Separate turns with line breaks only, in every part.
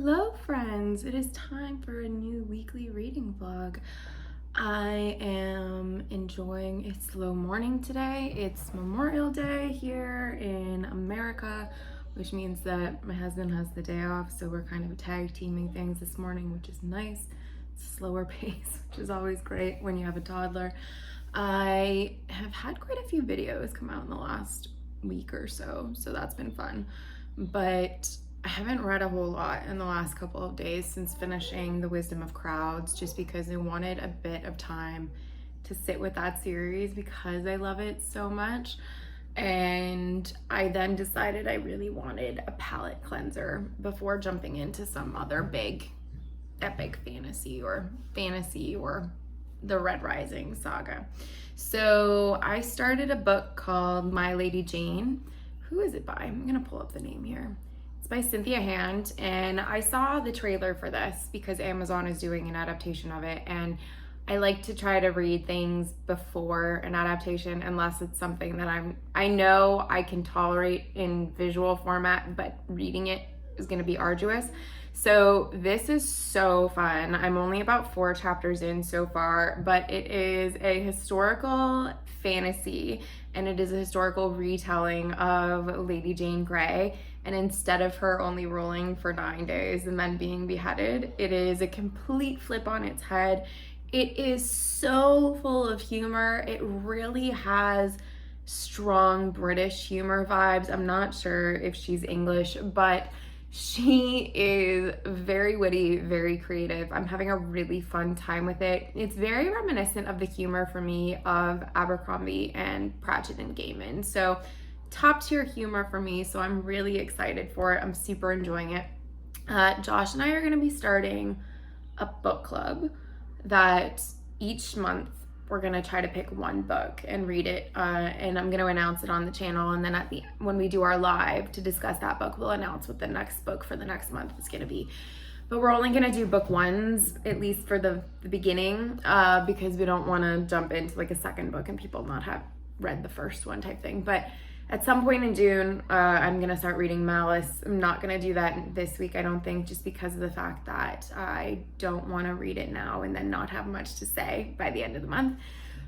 Hello friends, it is time for a new weekly reading vlog. I am enjoying a slow morning today. It's Memorial Day here in America, which means that my husband has the day off, so we're kind of tag teaming things this morning, which is nice. It's a slower pace, which is always great when you have a toddler. I have had quite a few videos come out in the last week or so that's been fun, but I haven't read a whole lot in the last couple of days since finishing The Wisdom of Crowds, just because I wanted a bit of time to sit with that series because I love it so much. And I then decided I really wanted a palate cleanser before jumping into some other big epic fantasy or the Red Rising saga. So I started a book called My Lady Jane. Who is it by? I'm gonna pull up the name here. It's by Cynthia Hand, and I saw the trailer for this because Amazon is doing an adaptation of it, and I like to try to read things before an adaptation unless it's something that I know I can tolerate in visual format, but reading it is going to be arduous. So this is so fun. I'm only about 4 chapters in so far, but it is a historical fantasy, and it is a historical retelling of Lady Jane Grey. And instead of her only ruling for 9 days and then being beheaded, it is a complete flip on its head. It is so full of humor. It really has strong British humor vibes. I'm not sure if she's English, but she is very witty, very creative. I'm having a really fun time with it. It's very reminiscent of the humor for me of Abercrombie and Pratchett and Gaiman. So top tier humor for me, so I'm really excited for it. I'm super enjoying it. Josh and I are going to be starting a book club that each month we're going to try to pick one book and read it, and I'm going to announce it on the channel, and then when we do our live to discuss that book, we'll announce what the next book for the next month is going to be. But we're only going to do book ones, at least for the beginning, because we don't want to jump into like a second book and people not have read the first one type thing. But at some point in June, I'm going to start reading Malice. I'm not going to do that this week, I don't think, just because of the fact that I don't want to read it now and then not have much to say by the end of the month.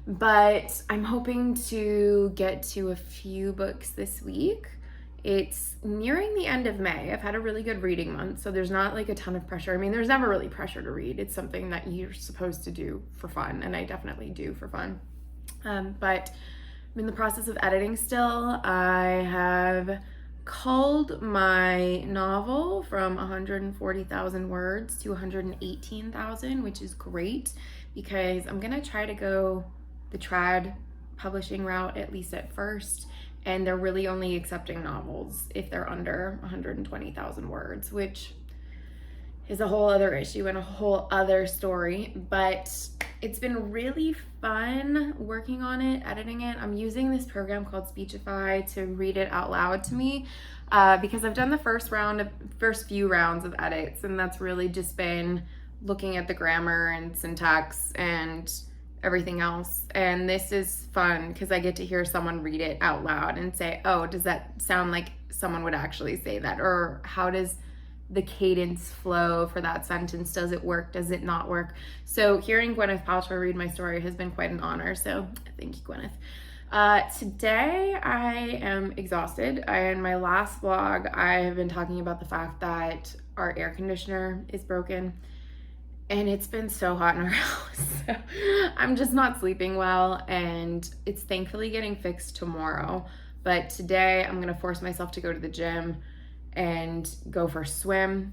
But I'm hoping to get to a few books this week. It's nearing the end of May. I've had a really good reading month, so there's not like a ton of pressure. I mean, there's never really pressure to read. It's something that you're supposed to do for fun, and I definitely do for fun. But I'm in the process of editing still. I have culled my novel from 140,000 words to 118,000, which is great because I'm gonna try to go the trad publishing route, at least at first, and they're really only accepting novels if they're under 120,000 words, which is a whole other issue and a whole other story. But it's been really fun working on it, editing it. I'm using this program called Speechify to read it out loud to me, because I've done the first few rounds of edits, and that's really just been looking at the grammar and syntax and everything else. And this is fun because I get to hear someone read it out loud and say, oh, does that sound like someone would actually say that? Or how does the cadence flow for that sentence? Does it work? Does it not work? So hearing Gwyneth Paltrow read my story has been quite an honor. So thank you, Gwyneth. Today I am exhausted. In my last vlog, I have been talking about the fact that our air conditioner is broken, and it's been so hot in our house. So I'm just not sleeping well, and it's thankfully getting fixed tomorrow. But today I'm gonna force myself to go to the gym and go for a swim.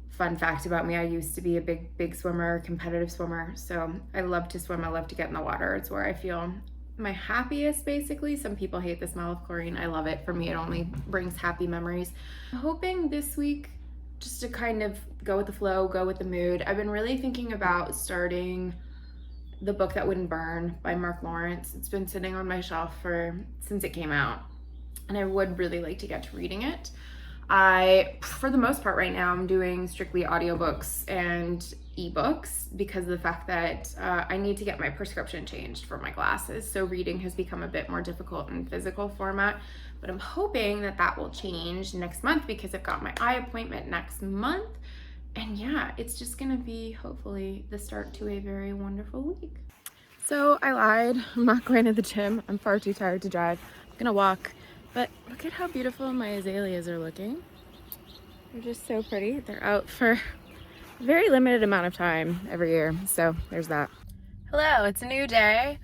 Fun fact about me, I used to be a big swimmer, competitive swimmer. So I love to swim, I love to get in the water. It's where I feel my happiest, basically. Some people hate the smell of chlorine. I love it. For me, it only brings happy memories. I'm hoping this week just to kind of go with the flow, go with the mood. I've been really thinking about starting The Book That Wouldn't Burn by Mark Lawrence. It's been sitting on my shelf since it came out, and I would really like to get to reading it. For the most part right now, I'm doing strictly audiobooks and ebooks because of the fact that I need to get my prescription changed for my glasses. So reading has become a bit more difficult in physical format. But I'm hoping that that will change next month because I've got my eye appointment next month. And yeah, it's just gonna be hopefully the start to a very wonderful week. So I lied, I'm not going to the gym. I'm far too tired to drive. I'm gonna walk, but look at how beautiful my azaleas are looking. They're just so pretty. They're out for a very limited amount of time every year, so there's that. Hello, it's a new day.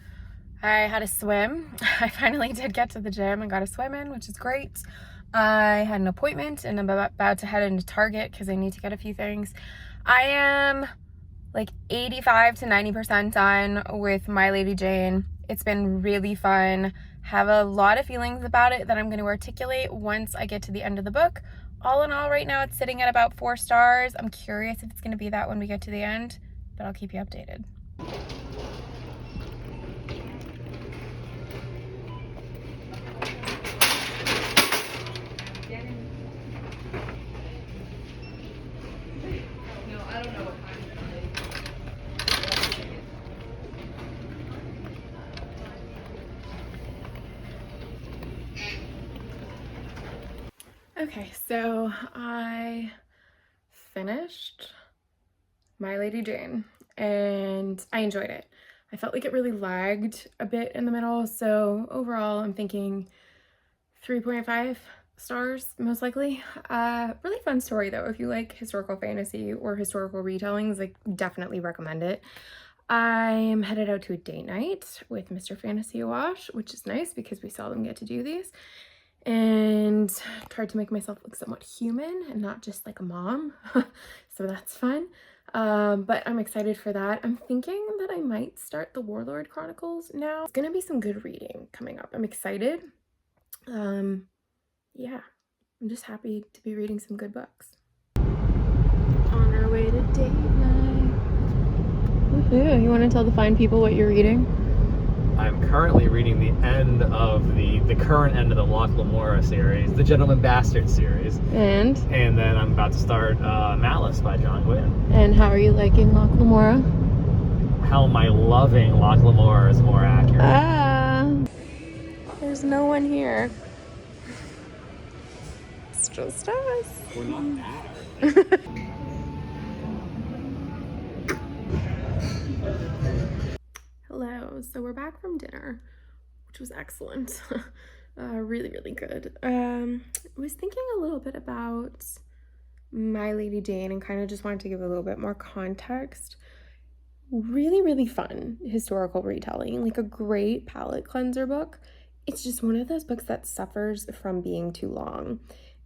I had a swim. I finally did get to the gym and got a swim in, which is great. I had an appointment and I'm about to head into Target because I need to get a few things. I am like 85 to 90% done with My Lady Jane. It's been really fun. Have a lot of feelings about it that I'm going to articulate once I get to the end of the book. All in all, right now it's sitting at about 4 stars. I'm curious if it's going to be that when we get to the end, but I'll keep you updated. Okay, so I finished My Lady Jane and I enjoyed it. I felt like it really lagged a bit in the middle, so overall I'm thinking 3.5 stars most likely. Really fun story though. If you like historical fantasy or historical retellings, like definitely recommend it. I'm headed out to a date night with Mr. Fantasy Awash, which is nice because we seldom get to do these, and tried to make myself look somewhat human and not just like a mom. So that's fun. But I'm excited for that. I'm thinking that I might start the Warlord Chronicles now. It's gonna be some good reading coming up. I'm excited. Yeah, I'm just happy to be reading some good books. On our way to date night. Woohoo! You want to tell the fine people what you're reading?
I'm currently reading the end of the current end of the Locke Lamora series, the Gentleman Bastard series.
And
then I'm about to start Malice by John Gwynne.
And how are you liking Locke Lamora?
How am I loving Locke Lamora is more accurate.
There's no one here. It's just us.
We're not that early.
Hello, so we're back from dinner, which was excellent. Really, really good. I was thinking a little bit about My Lady Jane and kind of just wanted to give a little bit more context. Really, really fun historical retelling, like a great palate cleanser book. It's just one of those books that suffers from being too long.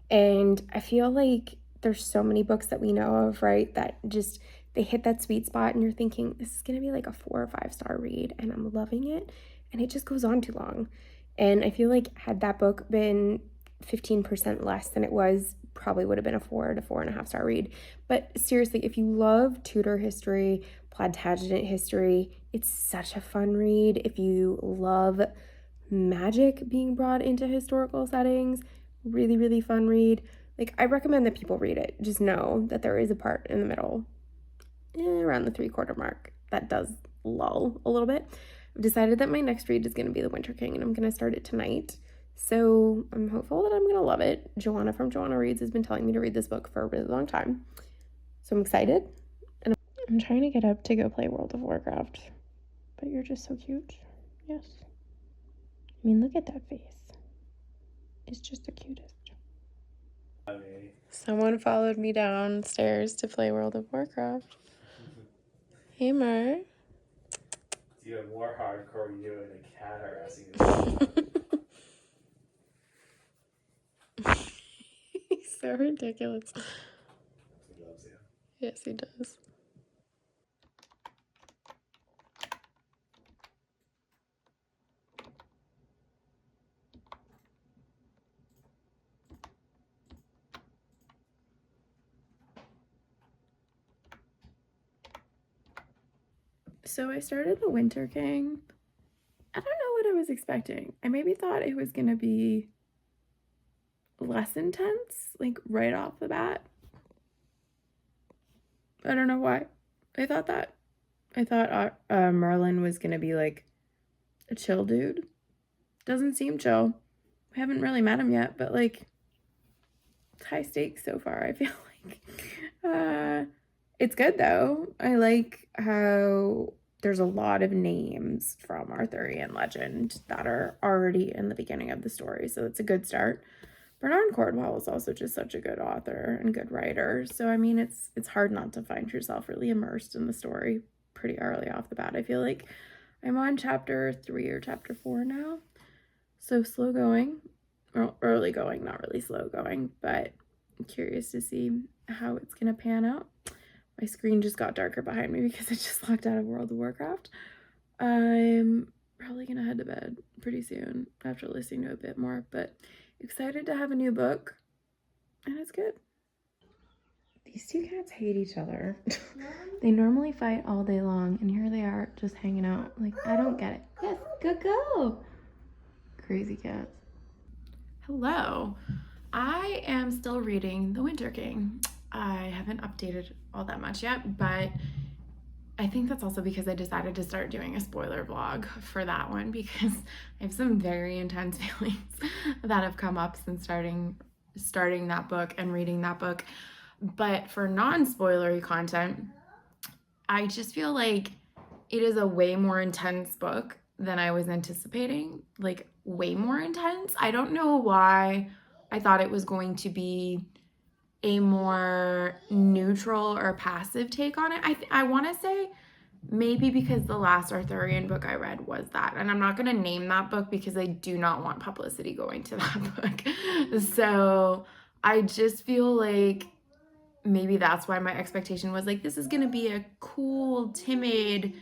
And I feel like there's so many books that we know of, right, that just they hit that sweet spot and you're thinking this is going to be like a 4 or 5 star read and I'm loving it, and it just goes on too long. And I feel like had that book been 15% less than it was, probably would have been a 4 to 4.5 star read. But seriously, if you love Tudor history, Plantagenet history, it's such a fun read. If you love magic being brought into historical settings, really, really fun read. Like, I recommend that people read it. Just know that there is a part in the middle, around the 3/4 mark, that does lull a little bit. I've decided that my next read is going to be The Winter King, and I'm going to start it tonight. So I'm hopeful that I'm going to love it. Joanna from Joanna Reads has been telling me to read this book for a really long time. So I'm excited. And I'm trying to get up to go play World of Warcraft. But you're just so cute. Yes. I mean, look at that face. It's just the cutest. Someone followed me downstairs to play World of Warcraft. Hey, Mer.
You have more hardcore you and a cat harassing you.
He's so ridiculous.
He loves you.
Yes, he does. So I started The Winter King. I don't know what I was expecting. I maybe thought it was going to be less intense, like right off the bat. I don't know why. I thought that. I thought Merlin was going to be like a chill dude. Doesn't seem chill. We haven't really met him yet, but like it's high stakes so far, I feel like. It's good though. I like how there's a lot of names from Arthurian legend that are already in the beginning of the story, so it's a good start. Bernard Cornwell is also just such a good author and good writer, so I mean it's hard not to find yourself really immersed in the story pretty early off the bat. I feel like I'm on chapter 3 or chapter 4 now, so slow going, well, early going, not really slow going, but I'm curious to see how it's gonna pan out. My screen just got darker behind me because I just logged out of World of Warcraft. I'm probably gonna head to bed pretty soon after listening to a bit more, but excited to have a new book, and it's good. These two cats hate each other. They normally fight all day long, and here they are just hanging out. Like, I don't get it. Yes, go. Crazy cats. Hello. I am still reading The Winter King. I haven't updated all that much yet, but I think that's also because I decided to start doing a spoiler vlog for that one because I have some very intense feelings that have come up since starting that book and reading that book. But for non-spoilery content, I just feel like it is a way more intense book than I was anticipating. Like, way more intense. I don't know why I thought it was going to be a more neutral or passive take on it. I want to say maybe because the last Arthurian book I read was that. And I'm not going to name that book because I do not want publicity going to that book. So I just feel like maybe that's why my expectation was like, this is going to be a cool, timid,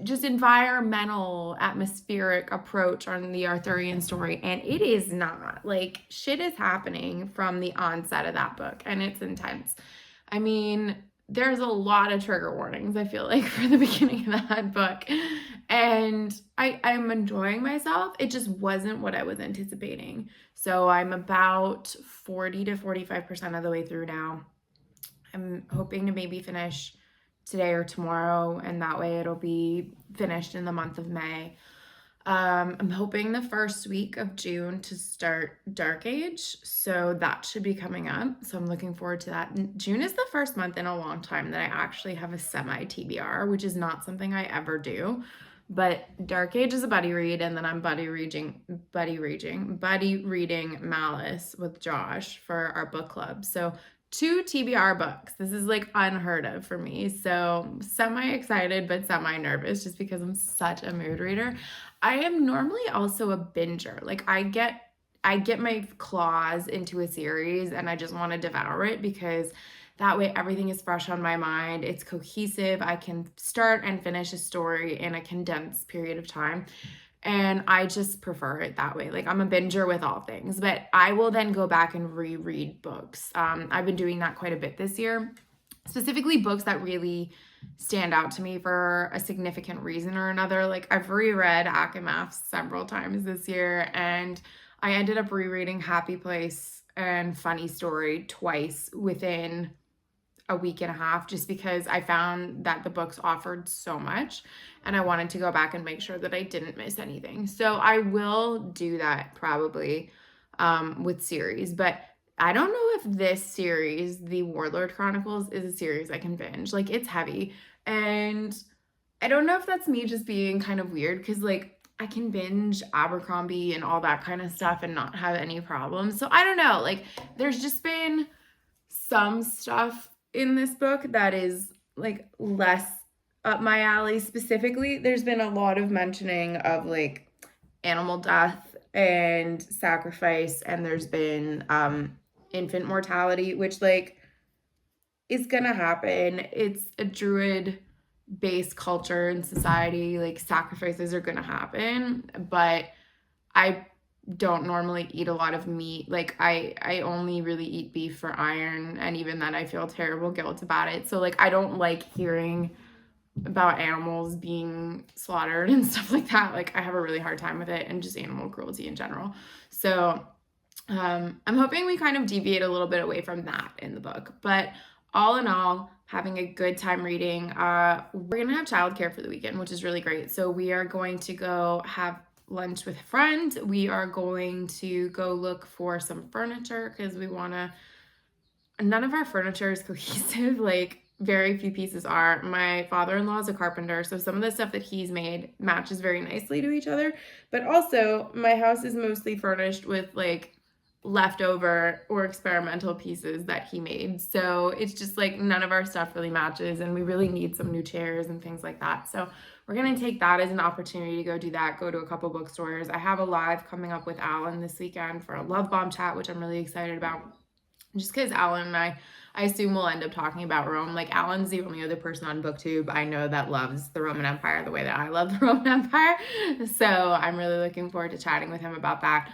just environmental, atmospheric approach on the Arthurian story, and it is not. Like, shit is happening from the onset of that book, and it's intense. I mean, there's a lot of trigger warnings, I feel like, for the beginning of that book, and I'm enjoying myself. It just wasn't what I was anticipating. So I'm about 40 to 45% of the way through now. I'm hoping to maybe finish today or tomorrow, and that way it'll be finished in the month of May. I'm hoping the first week of June to start Dark Age, so that should be coming up. So I'm looking forward to that. June is the first month in a long time that I actually have a semi-TBR, which is not something I ever do. But Dark Age is a buddy read, and then I'm buddy reading Malice with Josh for our book club. So 2 TBR books. This is like unheard of for me. So semi-excited, but semi-nervous just because I'm such a mood reader. I am normally also a binger. Like, I get my claws into a series and I just want to devour it because that way everything is fresh on my mind. It's cohesive. I can start and finish a story in a condensed period of time. And I just prefer it that way. Like, I'm a binger with all things, but I will then go back and reread books. I've been doing that quite a bit this year, specifically books that really stand out to me for a significant reason or another. Like, I've reread ACOMAF several times this year, and I ended up rereading Happy Place and Funny Story twice within a week and a half, just because I found that the books offered so much and I wanted to go back and make sure that I didn't miss anything. So I will do that probably with series, but I don't know if this series, the Warlord Chronicles, is a series I can binge. Like, it's heavy, and I don't know if that's me just being kind of weird because, like, I can binge Abercrombie and all that kind of stuff and not have any problems. So I don't know. Like, there's just been some stuff in this book that is like less up my alley. Specifically, there's been a lot of mentioning of like animal death and sacrifice, and there's been infant mortality, which like is gonna happen. It's a druid based culture and society. Like, sacrifices are gonna happen, but I don't normally eat a lot of meat. Like, I only really eat beef for iron, and even then I feel terrible guilt about it. So like, I don't like hearing about animals being slaughtered and stuff like that. Like, I have a really hard time with it, and just animal cruelty in general. So I'm hoping we kind of deviate a little bit away from that in the book. But all in all, having a good time reading. We're gonna have childcare for the weekend, which is really great. So we are going to go have lunch with a friend. We are going to go look for some furniture because we want to none of our furniture is cohesive. Like, very few pieces are. My father-in-law is a carpenter, so some of the stuff that he's made matches very nicely to each other. But also, my house is mostly furnished with like leftover or experimental pieces that he made. So it's just like none of our stuff really matches, and we really need some new chairs and things like that. So we're gonna take that as an opportunity to go do that, go to a couple bookstores. I have a live coming up with Alan this weekend for a Love Bomb chat, which I'm really excited about. Just because Alan and I assume we'll end up talking about Rome. Like, Alan's the only other person on BookTube I know that loves the Roman Empire the way that I love the Roman Empire. So I'm really looking forward to chatting with him about that.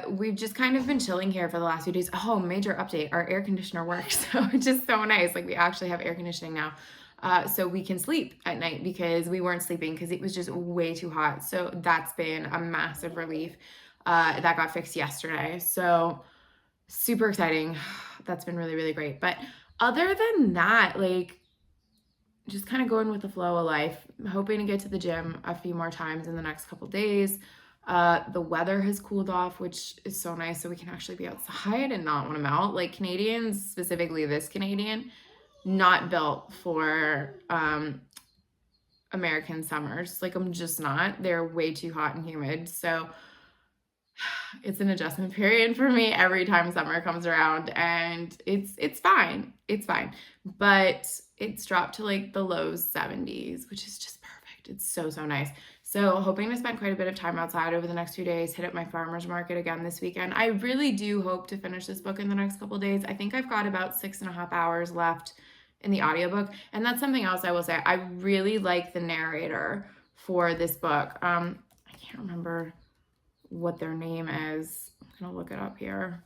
We've just kind of been chilling here for the last few days. Oh, major update. Our air conditioner works. So it's just so nice. Like, we actually have air conditioning now. So we can sleep at night, because we weren't sleeping because it was just way too hot. So that's been a massive relief. That got fixed yesterday. So super exciting. That's been really, really great. But other than that, like, just kind of going with the flow of life. I'm hoping to get to the gym a few more times in the next couple days. The weather has cooled off, which is so nice, so we can actually be outside and not want to melt. Like, Canadians, specifically this Canadian, not built for American summers. Like, I'm just not. They're way too hot and humid. So it's an adjustment period for me every time summer comes around, and it's fine. It's fine. But it's dropped to like the low 70s, which is just perfect. It's so, so nice. So hoping to spend quite a bit of time outside over the next few days, hit up my farmer's market again this weekend. I really do hope to finish this book in the next couple days. I think I've got about 6.5 hours left in the audiobook. And that's something else I will say. I really like the narrator for this book. I can't remember what their name is. I'm gonna look it up here,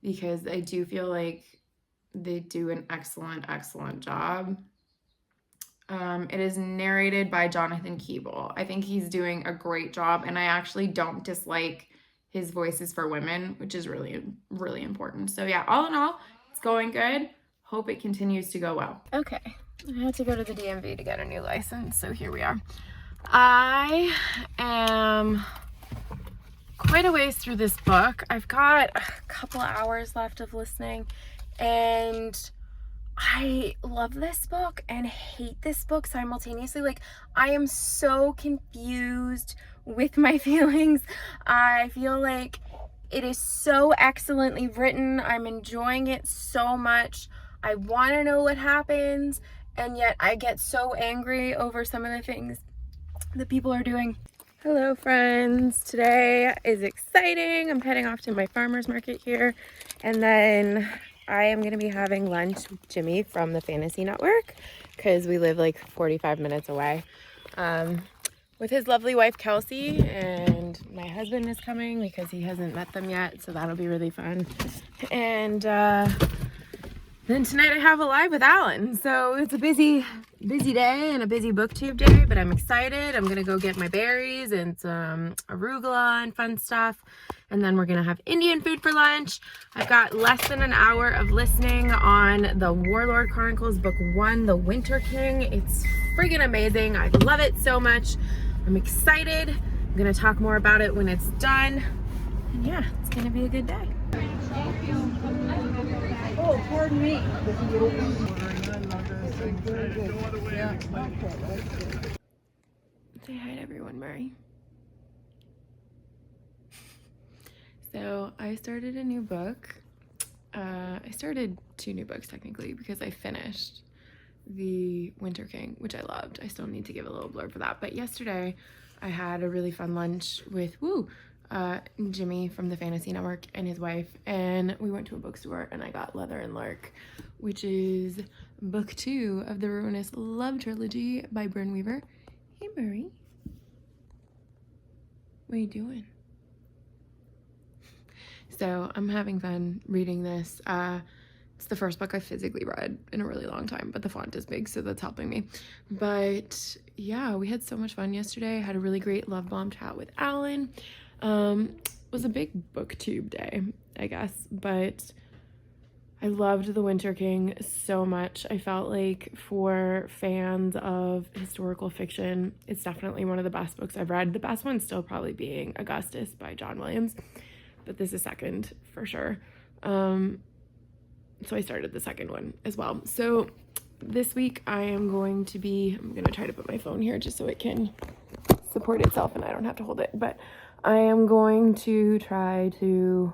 because I do feel like they do an excellent job. It is narrated by Jonathan Keeble. I think he's doing a great job, and I actually don't dislike his voices for women, which is really, really important. So yeah, all in all, it's going good. Hope it continues to go well. Okay, I had to go to the DMV to get a new license, so here we are. I am quite a ways through this book. I've got a couple hours left of listening, and I love this book and hate this book simultaneously. Like, I am so confused with my feelings. I feel like it is so excellently written. I'm enjoying it so much. I want to know what happens, and yet I get so angry over some of the things that people are doing. Hello friends, today is exciting. I'm heading off to my farmer's market here, and then I am going to be having lunch with Jimmy from the Fantasy Network, because we live like 45 minutes away, with his lovely wife Kelsey, and my husband is coming because he hasn't met them yet, so that'll be really fun. And then tonight I have a live with Alan, so it's a busy day and a busy booktube day, but I'm excited. I'm gonna go get my berries and some arugula and fun stuff, and then we're gonna have Indian food for lunch. I've got less than an hour of listening on the Warlord Chronicles book 1, The Winter King. It's friggin' amazing. I love it so much. I'm excited. I'm gonna talk more about it when it's done, and yeah, it's gonna be a good day.
Oh, pardon me.
Say hi to everyone, Murray. So I started a new book. I started 2 new books technically, because I finished The Winter King, which I loved. I still need to give a little blurb for that. But yesterday I had a really fun lunch with Jimmy from the Fantasy Network and his wife, and we went to a bookstore and I got Leather and Lark, which is book 2 of the Ruinous Love Trilogy by Bryn Weaver. Hey Murray, what are you doing? So I'm having fun reading this. It's the first book I've physically read in a really long time, but the font is big, so that's helping me. But yeah, we had so much fun yesterday. I had a really great Love Bomb chat with Alan. It was a big booktube day, I guess, but I loved The Winter King so much. I felt like for fans of historical fiction, it's definitely one of the best books I've read. The best one still probably being Augustus by John Williams, but this is second for sure. so I started the second one as well. So this week I am going to be, I'm going to try to put my phone here just so it can support itself and I don't have to hold it, but I am going to try to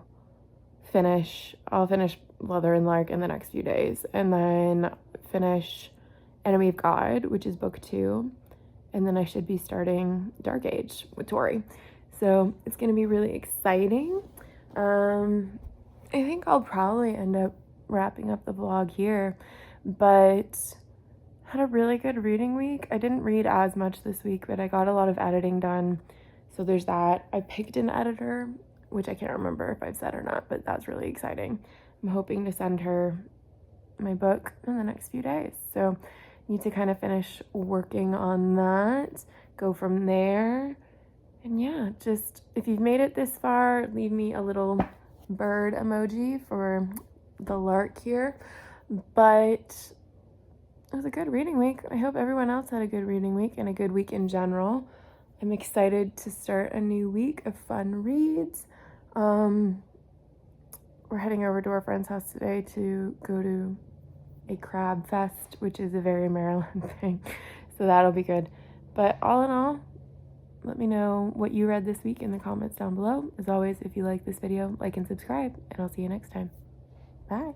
I'll finish Leather and Lark in the next few days, and then finish Enemy of God, which is book 2, and then I should be starting Dark Age with Tori. So it's going to be really exciting. I think I'll probably end up wrapping up the vlog here, but had a really good reading week. I didn't read as much this week, but I got a lot of editing done, so there's that. I picked an editor, which I can't remember if I've said or not, but that's really exciting. I'm hoping to send her my book in the next few days, so need to kind of finish working on that, go from there. And yeah, just if you've made it this far, leave me a little bird emoji for the lark here. But it was a good reading week. I hope everyone else had a good reading week and a good week in general. I'm excited to start a new week of fun reads. We're heading over to our friend's house today to go to a crab fest, which is a very Maryland thing, so that'll be good. But all in all, let me know what you read this week in the comments down below. As always, if you like this video, like and subscribe, and I'll see you next time. Bye.